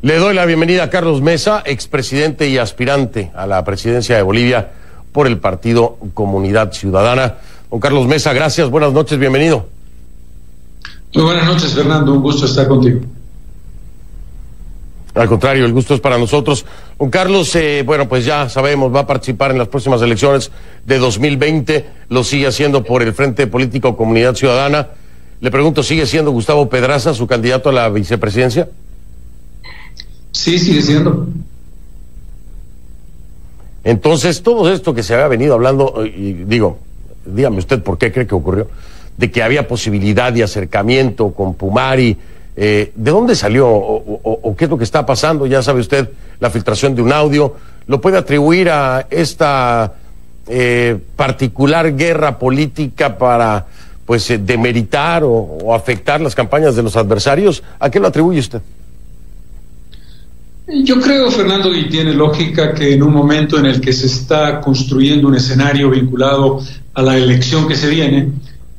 Le doy la bienvenida a Carlos Mesa, expresidente y aspirante a la presidencia de Bolivia por el partido Comunidad Ciudadana. Don Carlos Mesa, gracias, buenas noches, bienvenido. Muy buenas noches, Fernando, un gusto estar contigo. Al contrario, el gusto es para nosotros. Don Carlos, bueno, pues ya sabemos, va a participar en las próximas elecciones de 2020, lo sigue haciendo por el Frente Político Comunidad Ciudadana. Le pregunto, ¿sigue siendo Gustavo Pedraza su candidato a la vicepresidencia? Sí, sigue siendo. Entonces, todo esto que se había venido hablando, y digo, dígame usted por qué cree que ocurrió, de que había posibilidad de acercamiento con Pumari, ¿de dónde salió o qué es lo que está pasando? Ya sabe usted, la filtración de un audio, ¿lo puede atribuir a esta particular guerra política para, pues, demeritar o afectar las campañas de los adversarios? ¿A qué lo atribuye usted? Yo creo, Fernando, y tiene lógica, que en un momento en el que se está construyendo un escenario vinculado a la elección que se viene,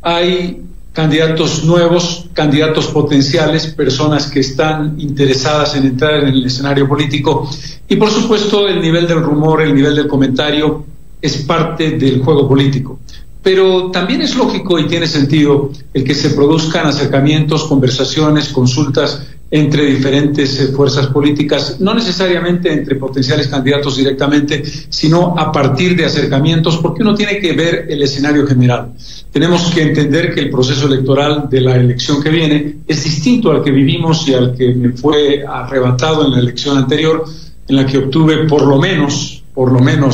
hay candidatos nuevos, candidatos potenciales, personas que están interesadas en entrar en el escenario político, y por supuesto el nivel del rumor, el nivel del comentario es parte del juego político. Pero también es lógico y tiene sentido el que se produzcan acercamientos, conversaciones, consultas entre diferentes fuerzas políticas, no necesariamente entre potenciales candidatos directamente, sino a partir de acercamientos, porque uno tiene que ver el escenario general. Tenemos que entender que el proceso electoral de la elección que viene es distinto al que vivimos y al que me fue arrebatado en la elección anterior, en la que obtuve por lo menos,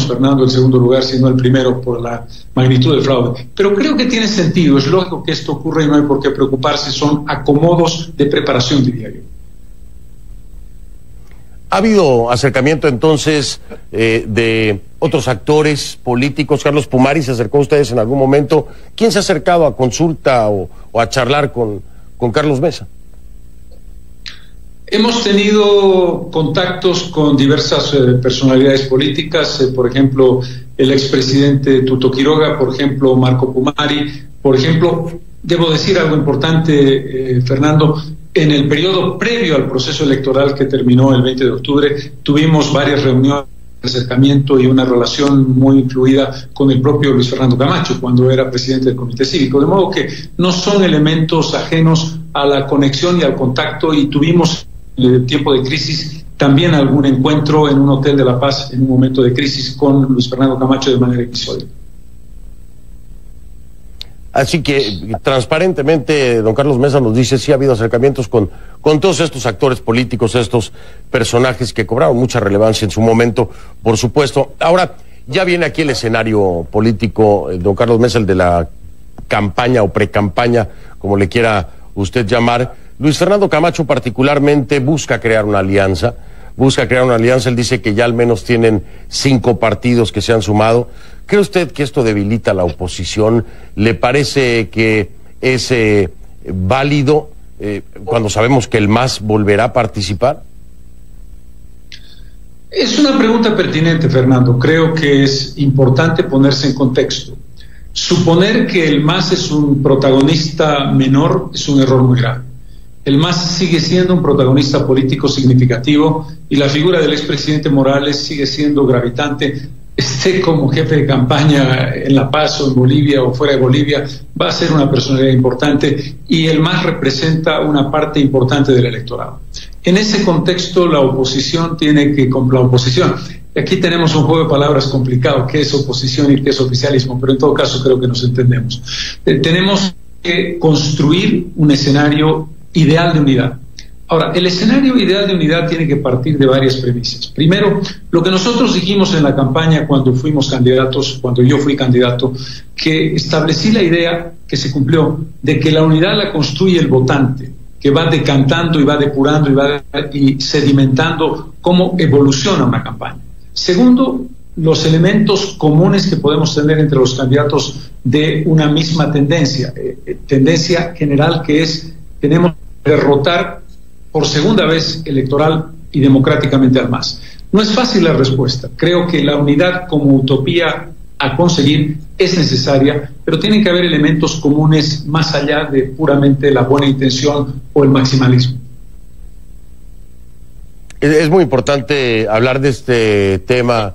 Fernando, el segundo lugar, sino el primero por la magnitud del fraude. Pero creo que tiene sentido, es lógico que esto ocurra y no hay por qué preocuparse, son acomodos de preparación, diría yo. ¿Ha habido acercamiento entonces de otros actores políticos? Carlos Pumari se acercó a ustedes en algún momento. ¿Quién se ha acercado a consulta o a charlar con Carlos Mesa? Hemos tenido contactos con diversas personalidades políticas, por ejemplo, el expresidente Tuto Quiroga, por ejemplo, Marco Pumari, por ejemplo. Debo decir algo importante, Fernando, en el periodo previo al proceso electoral que terminó el 20 de octubre, tuvimos varias reuniones de acercamiento y una relación muy fluida con el propio Luis Fernando Camacho, cuando era presidente del Comité Cívico, de modo que no son elementos ajenos a la conexión y al contacto, y tuvimos en el tiempo de crisis también algún encuentro en un hotel de La Paz en un momento de crisis con Luis Fernando Camacho de manera episódica. Así que transparentemente, don Carlos Mesa nos dice, sí ha habido acercamientos con todos estos actores políticos, estos personajes que cobraron mucha relevancia en su momento, por supuesto. Ahora, ya viene aquí el escenario político, don Carlos Mesa, el de la campaña o precampaña, como le quiera usted llamar. Luis Fernando Camacho particularmente busca crear una alianza, él dice que ya al menos tienen 5 partidos que se han sumado. ¿Cree usted que esto debilita a la oposición? ¿Le parece que es válido cuando sabemos que el MAS volverá a participar? Es una pregunta pertinente, Fernando. Creo que es importante ponerse en contexto. Suponer que el MAS es un protagonista menor es un error muy grave. El MAS sigue siendo un protagonista político significativo y la figura del expresidente Morales sigue siendo gravitante. Esté como jefe de campaña en La Paz o en Bolivia o fuera de Bolivia, va a ser una personalidad importante, y el MAS representa una parte importante del electorado. En ese contexto, la oposición tiene que... La oposición, aquí tenemos un juego de palabras complicado, qué es oposición y qué es oficialismo, pero en todo caso creo que nos entendemos. Tenemos que construir un escenario ideal de unidad. Ahora, el escenario ideal de unidad tiene que partir de varias premisas. Primero, lo que nosotros dijimos en la campaña cuando fuimos candidatos, cuando yo fui candidato, que establecí la idea que se cumplió de que la unidad la construye el votante, que va decantando y va depurando y sedimentando cómo evoluciona una campaña. Segundo, los elementos comunes que podemos tener entre los candidatos de una misma tendencia general, que es, tenemos que derrotar por segunda vez electoral y democráticamente al MAS. No es fácil la respuesta. Creo que la unidad como utopía a conseguir es necesaria, pero tienen que haber elementos comunes más allá de puramente la buena intención o el maximalismo. Es muy importante hablar de este tema,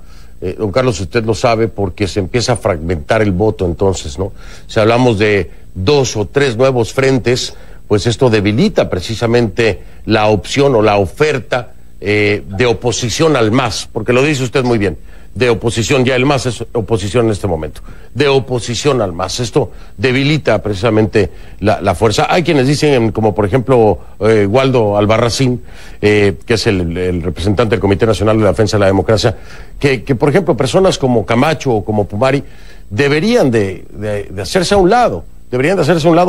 don Carlos, usted lo sabe, porque se empieza a fragmentar el voto entonces, ¿no? Si hablamos de 2 o 3 nuevos frentes, pues esto debilita precisamente la opción o la oferta de oposición al MAS, porque lo dice usted muy bien, de oposición, ya el MAS es oposición en este momento, de oposición al MAS. Esto debilita precisamente la fuerza. Hay quienes dicen, como por ejemplo Waldo Albarracín, que es el representante del Comité Nacional de la Defensa de la Democracia, que por ejemplo personas como Camacho o como Pumari deberían de hacerse a un lado,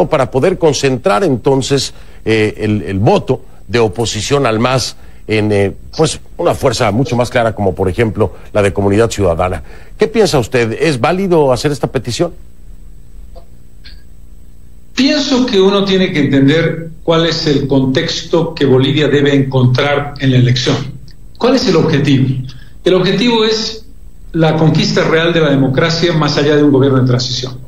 para poder concentrar entonces el voto de oposición al MAS en pues una fuerza mucho más clara, como por ejemplo la de Comunidad Ciudadana. ¿Qué piensa usted? ¿Es válido hacer esta petición? Pienso que uno tiene que entender cuál es el contexto que Bolivia debe encontrar en la elección. ¿Cuál es el objetivo? El objetivo es la conquista real de la democracia más allá de un gobierno de transición.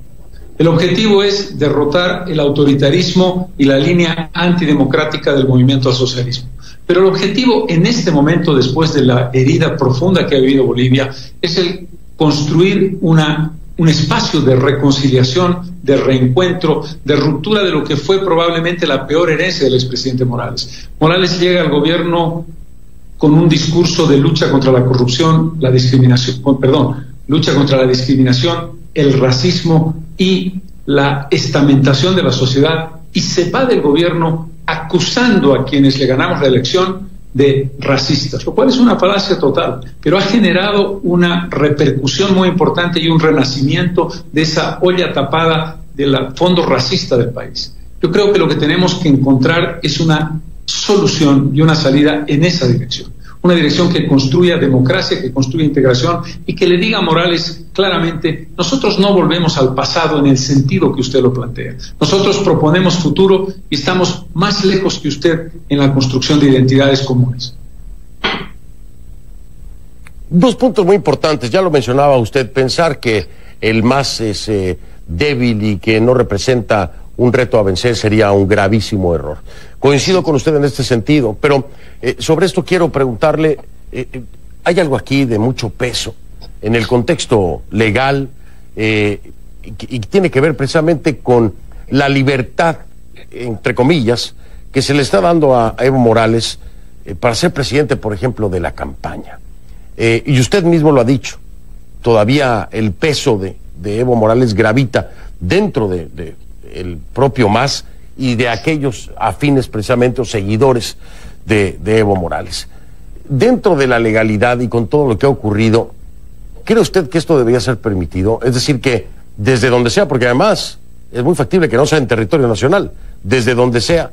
El objetivo es derrotar el autoritarismo y la línea antidemocrática del movimiento al socialismo. Pero el objetivo en este momento, después de la herida profunda que ha vivido Bolivia, es el construir un espacio de reconciliación, de reencuentro, de ruptura de lo que fue probablemente la peor herencia del expresidente Morales. Morales llega al gobierno con un discurso de lucha contra la corrupción, lucha contra la discriminación, el racismo y la estamentación de la sociedad, y se va del gobierno acusando a quienes le ganamos la elección de racistas, lo cual es una falacia total, pero ha generado una repercusión muy importante y un renacimiento de esa olla tapada del fondo racista del país. Yo creo que lo que tenemos que encontrar es una solución y una salida en esa dirección. Una dirección que construya democracia, que construya integración y que le diga a Morales claramente: nosotros no volvemos al pasado en el sentido que usted lo plantea. Nosotros proponemos futuro y estamos más lejos que usted en la construcción de identidades comunes. 2 puntos muy importantes, ya lo mencionaba usted, pensar que el MAS es débil y que no representa un reto a vencer sería un gravísimo error. Coincido con usted en este sentido, pero sobre esto quiero preguntarle, hay algo aquí de mucho peso en el contexto legal y tiene que ver precisamente con la libertad, entre comillas, que se le está dando a Evo Morales para ser presidente, por ejemplo, de la campaña. Y usted mismo lo ha dicho, todavía el peso de Evo Morales gravita dentro de el propio MAS y de aquellos afines precisamente o seguidores de Evo Morales. Dentro de la legalidad y con todo lo que ha ocurrido, ¿cree usted que esto debería ser permitido? Es decir, que desde donde sea, porque además es muy factible que no sea en territorio nacional, desde donde sea,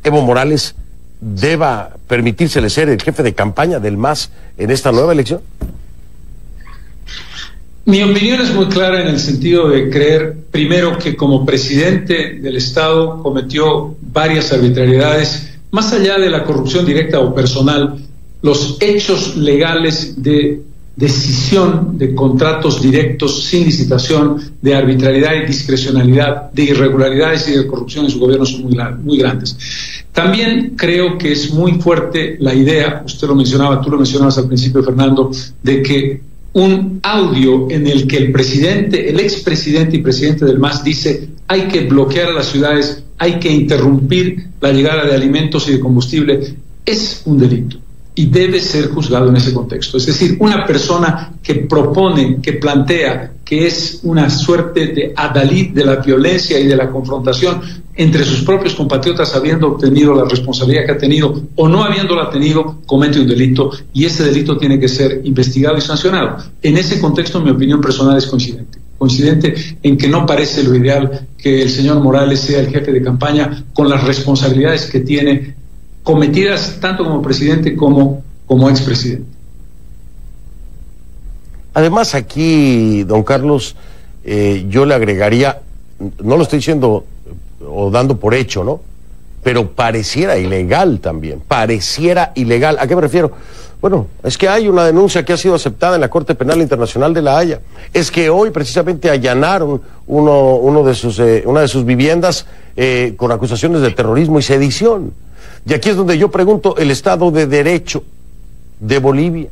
Evo Morales deba permitírsele ser el jefe de campaña del MAS en esta nueva elección. Mi opinión es muy clara en el sentido de creer, primero, que como presidente del Estado cometió varias arbitrariedades, más allá de la corrupción directa o personal, los hechos legales de decisión de contratos directos sin licitación, de arbitrariedad y discrecionalidad, de irregularidades y de corrupción en su gobierno son muy grandes. También creo que es muy fuerte la idea, usted lo mencionaba, tú lo mencionabas al principio, Fernando, de que un audio en el que el expresidente y presidente del MAS dice: hay que bloquear a las ciudades, hay que interrumpir la llegada de alimentos y de combustible, es un delito y debe ser juzgado en ese contexto. Es decir, una persona que propone, que plantea, que es una suerte de adalid de la violencia y de la confrontación entre sus propios compatriotas, habiendo obtenido la responsabilidad que ha tenido o no habiéndola tenido, comete un delito, y ese delito tiene que ser investigado y sancionado. En ese contexto, mi opinión personal es coincidente en que no parece lo ideal que el señor Morales sea el jefe de campaña con las responsabilidades que tiene cometidas tanto como presidente como expresidente. Además, aquí, don Carlos, yo le agregaría, no lo estoy diciendo o dando por hecho, ¿no? Pero pareciera ilegal también, pareciera ilegal. ¿A qué me refiero? Bueno, es que hay una denuncia que ha sido aceptada en la Corte Penal Internacional de La Haya. Es que hoy precisamente allanaron una de sus viviendas con acusaciones de terrorismo y sedición. Y aquí es donde yo pregunto, el Estado de Derecho de Bolivia.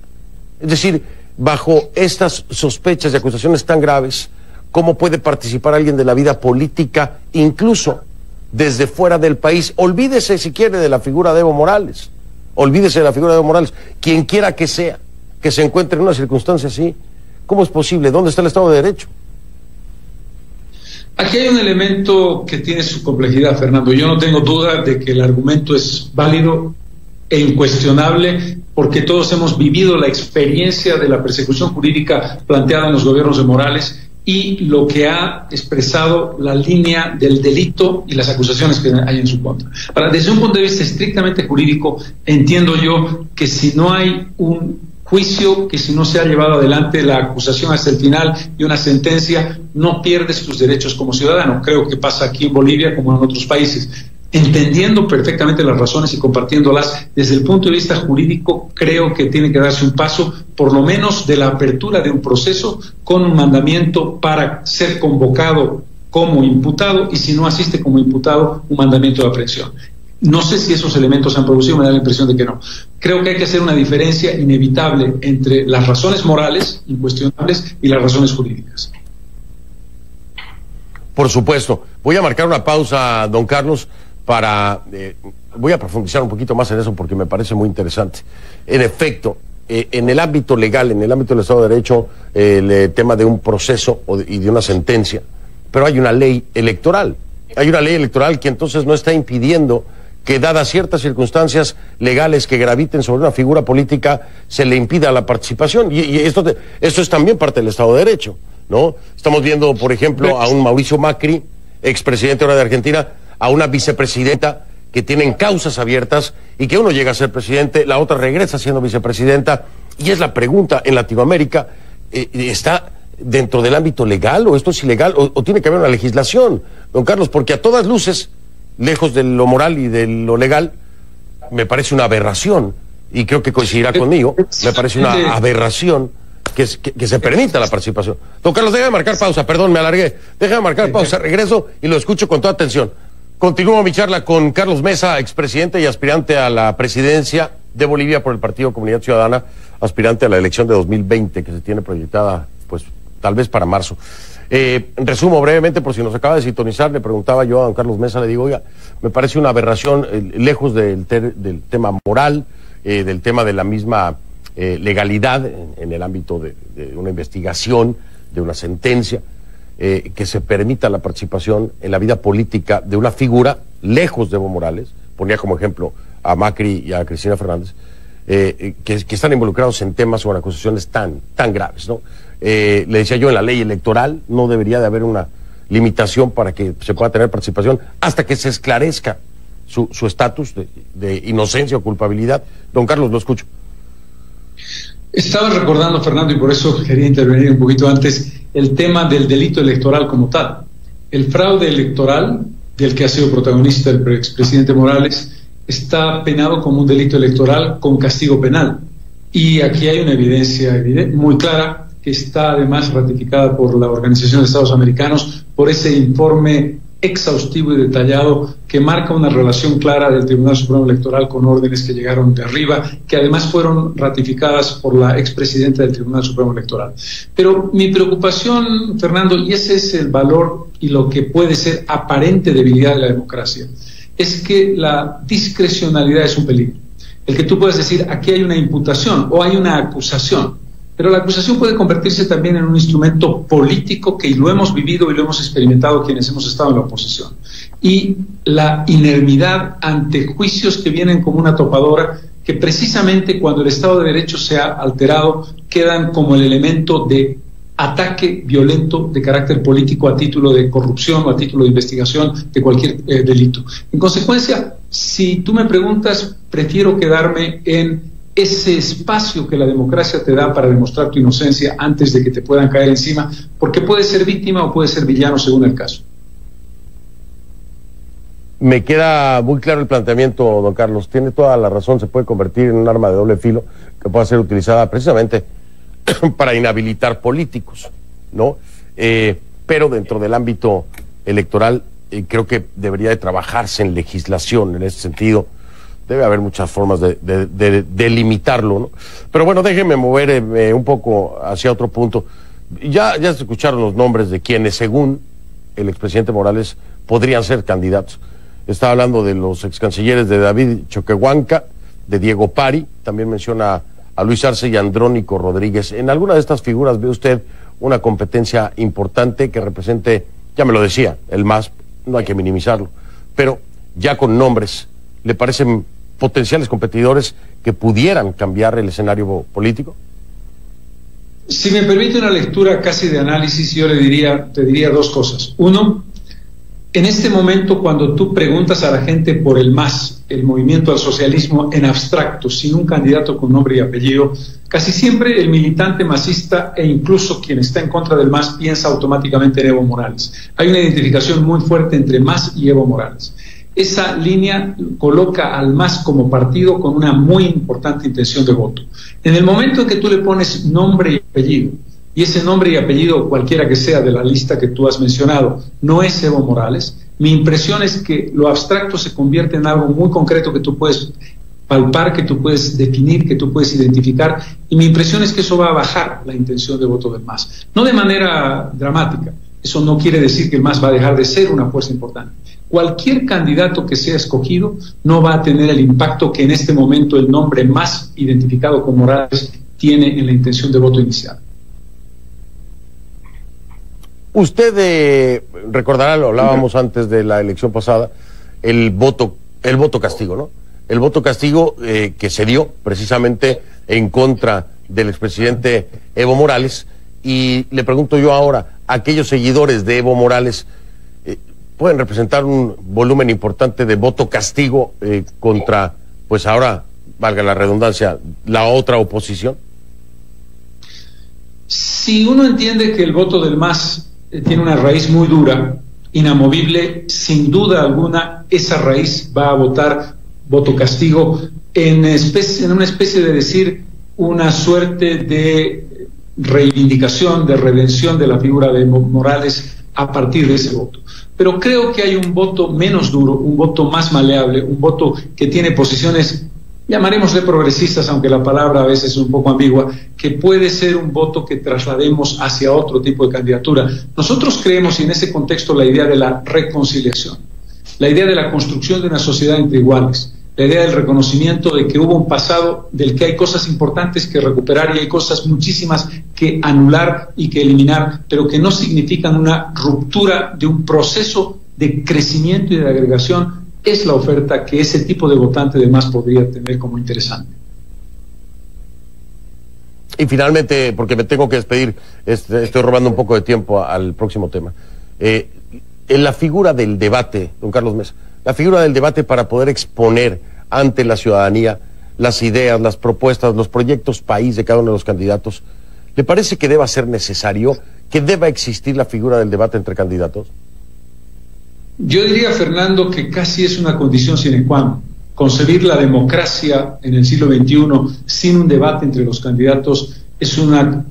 Es decir, bajo estas sospechas y acusaciones tan graves, ¿cómo puede participar alguien de la vida política, incluso desde fuera del país? Olvídese, si quiere, de la figura de Evo Morales. Olvídese de la figura de Evo Morales. Quien quiera que sea, que se encuentre en una circunstancia así, ¿cómo es posible? ¿Dónde está el Estado de Derecho? Aquí hay un elemento que tiene su complejidad, Fernando. Yo no tengo duda de que el argumento es válido e incuestionable, porque todos hemos vivido la experiencia de la persecución jurídica planteada en los gobiernos de Morales y lo que ha expresado la línea del delito y las acusaciones que hay en su contra. Ahora, desde un punto de vista estrictamente jurídico, entiendo yo que si no hay un juicio, que si no se ha llevado adelante la acusación hasta el final y una sentencia, no pierdes tus derechos como ciudadano. Creo que pasa aquí en Bolivia como en otros países. Entendiendo perfectamente las razones y compartiéndolas, desde el punto de vista jurídico, creo que tiene que darse un paso, por lo menos de la apertura de un proceso, con un mandamiento para ser convocado como imputado, y si no asiste como imputado, un mandamiento de aprehensión. No sé si esos elementos se han producido, me da la impresión de que no. Creo que hay que hacer una diferencia inevitable entre las razones morales, incuestionables, y las razones jurídicas. Por supuesto. Voy a marcar una pausa, don Carlos, voy a profundizar un poquito más en eso porque me parece muy interesante. En efecto, en el ámbito legal, en el ámbito del Estado de Derecho, el tema de un proceso y de una sentencia, pero hay una ley electoral. Hay una ley electoral que entonces no está impidiendo que, dadas ciertas circunstancias legales que graviten sobre una figura política, se le impida la participación. Y esto es también parte del Estado de Derecho, ¿no? Estamos viendo, por ejemplo, a un Mauricio Macri, expresidente ahora de Argentina, a una vicepresidenta que tienen causas abiertas y que uno llega a ser presidente, la otra regresa siendo vicepresidenta. Y es la pregunta, en Latinoamérica, ¿está dentro del ámbito legal o esto es ilegal o tiene que haber una legislación, don Carlos? Porque a todas luces, lejos de lo moral y de lo legal, me parece una aberración, y creo que coincidirá conmigo, me parece una aberración que se permita la participación. Don Carlos, déjame marcar pausa, perdón, me alargué, déjame marcar pausa, regreso y lo escucho con toda atención. Continúo mi charla con Carlos Mesa, expresidente y aspirante a la presidencia de Bolivia por el Partido Comunidad Ciudadana, aspirante a la elección de 2020 que se tiene proyectada, pues, tal vez para marzo. Resumo brevemente, por si nos acaba de sintonizar, le preguntaba yo a don Carlos Mesa, le digo, oiga, me parece una aberración, lejos del tema moral, del tema de la misma legalidad en el ámbito de una investigación, de una sentencia, que se permita la participación en la vida política de una figura lejos de Evo Morales, ponía como ejemplo a Macri y a Cristina Fernández, que están involucrados en temas o en acusaciones tan graves, ¿no? Le decía yo, en la ley electoral no debería de haber una limitación para que se pueda tener participación hasta que se esclarezca su estatus de inocencia o culpabilidad. Don Carlos, lo escucho. Estaba recordando, Fernando, y por eso quería intervenir un poquito antes, el tema del delito electoral como tal. El fraude electoral, del que ha sido protagonista el expresidente Morales, está penado como un delito electoral con castigo penal. Y aquí hay una evidencia muy clara, que está además ratificada por la Organización de Estados Americanos, por ese informe exhaustivo y detallado que marca una relación clara del Tribunal Supremo Electoral con órdenes que llegaron de arriba, que además fueron ratificadas por la expresidenta del Tribunal Supremo Electoral. Pero mi preocupación, Fernando, y ese es el valor y lo que puede ser aparente debilidad de la democracia, es que la discrecionalidad es un peligro. El que tú puedas decir, aquí hay una imputación o hay una acusación, pero la acusación puede convertirse también en un instrumento político, que lo hemos vivido y lo hemos experimentado quienes hemos estado en la oposición. Y la inermidad ante juicios que vienen como una topadora, que precisamente cuando el Estado de Derecho se ha alterado, quedan como el elemento de ataque violento de carácter político a título de corrupción o a título de investigación de cualquier delito. En consecuencia, si tú me preguntas, prefiero quedarme en ese espacio que la democracia te da para demostrar tu inocencia antes de que te puedan caer encima, porque puedes ser víctima o puedes ser villano según el caso. Me queda muy claro el planteamiento, don Carlos. Tiene toda la razón, se puede convertir en un arma de doble filo que pueda ser utilizada precisamente para inhabilitar políticos, ¿no? Pero dentro del ámbito electoral creo que debería de trabajarse en legislación en ese sentido, Debe haber muchas formas de limitarlo, ¿no? Pero bueno, déjenme mover un poco hacia otro punto. Ya se escucharon los nombres de quienes, según el expresidente Morales, podrían ser candidatos. Está hablando de los excancilleres de David Choquehuanca, de Diego Pari, también menciona a Luis Arce y Andrónico Rodríguez. ¿En alguna de estas figuras ve usted una competencia importante que represente, ya me lo decía, el MAS, no hay que minimizarlo, pero ya con nombres, ¿le parecen potenciales competidores que pudieran cambiar el escenario político? Si me permite una lectura casi de análisis, yo te diría dos cosas. Uno, en este momento, cuando tú preguntas a la gente por el MAS, el movimiento al socialismo en abstracto, sin un candidato con nombre y apellido, casi siempre el militante masista e incluso quien está en contra del MAS piensa automáticamente en Evo Morales. Hay una identificación muy fuerte entre MAS y Evo Morales. Esa línea coloca al MAS como partido con una muy importante intención de voto. En el momento en que tú le pones nombre y apellido, y ese nombre y apellido, cualquiera que sea de la lista que tú has mencionado, no es Evo Morales, mi impresión es que lo abstracto se convierte en algo muy concreto que tú puedes palpar, que tú puedes definir, que tú puedes identificar, y mi impresión es que eso va a bajar la intención de voto del MAS. No de manera dramática, eso no quiere decir que el MAS va a dejar de ser una fuerza importante. Cualquier candidato que sea escogido no va a tener el impacto que en este momento el nombre MAS identificado con Morales tiene en la intención de voto inicial. Usted recordará, lo hablábamos antes de la elección pasada, el voto castigo, ¿no? El voto castigo que se dio precisamente en contra del expresidente Evo Morales. Y le pregunto yo ahora, aquellos seguidores de Evo Morales pueden representar un volumen importante de voto castigo contra, pues ahora, valga la redundancia, la otra oposición. Si uno entiende que el voto del MAS tiene una raíz muy dura, inamovible, sin duda alguna, esa raíz va a votar voto castigo en una especie de decir una suerte de reivindicación, de redención de la figura de Morales a partir de ese voto. Pero creo que hay un voto menos duro, un voto más maleable, un voto que tiene posiciones, llamaremosle progresistas, aunque la palabra a veces es un poco ambigua, que puede ser un voto que traslademos hacia otro tipo de candidatura. Nosotros creemos, y en ese contexto, la idea de la reconciliación, la idea de la construcción de una sociedad entre iguales, la idea del reconocimiento de que hubo un pasado del que hay cosas importantes que recuperar y hay cosas muchísimas que anular y que eliminar, pero que no significan una ruptura de un proceso de crecimiento y de agregación, es la oferta que ese tipo de votante de MAS podría tener como interesante. Y finalmente, porque me tengo que despedir, estoy robando un poco de tiempo al próximo tema. En la figura del debate, don Carlos Mesa, la figura del debate para poder exponer ante la ciudadanía las ideas, las propuestas, los proyectos país de cada uno de los candidatos, ¿le parece que deba ser necesario, que deba existir la figura del debate entre candidatos? Yo diría, Fernando, que casi es una condición sine qua non. Concebir la democracia en el siglo XXI sin un debate entre los candidatos es una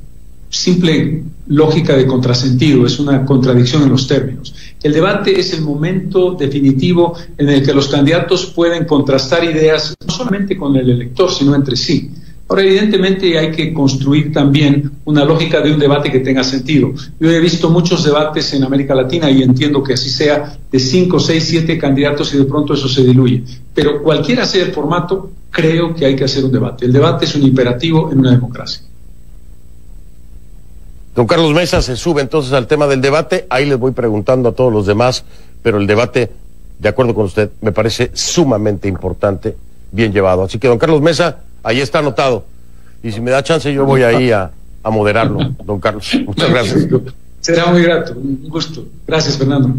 simple lógica de contrasentido, es una contradicción en los términos. El debate es el momento definitivo en el que los candidatos pueden contrastar ideas no solamente con el elector, sino entre sí. Ahora, evidentemente hay que construir también una lógica de un debate que tenga sentido. Yo he visto muchos debates en América Latina y entiendo que así sea, de 5, 6, 7 candidatos y de pronto eso se diluye. Pero cualquiera sea el formato, creo que hay que hacer un debate. El debate es un imperativo en una democracia. Don Carlos Mesa se sube entonces al tema del debate, ahí les voy preguntando a todos los demás, pero el debate, de acuerdo con usted, me parece sumamente importante, bien llevado. Así que, don Carlos Mesa, ahí está anotado. Y si me da chance, yo voy ahí a moderarlo, don Carlos. Muchas gracias. Será muy grato, un gusto. Gracias, Fernando.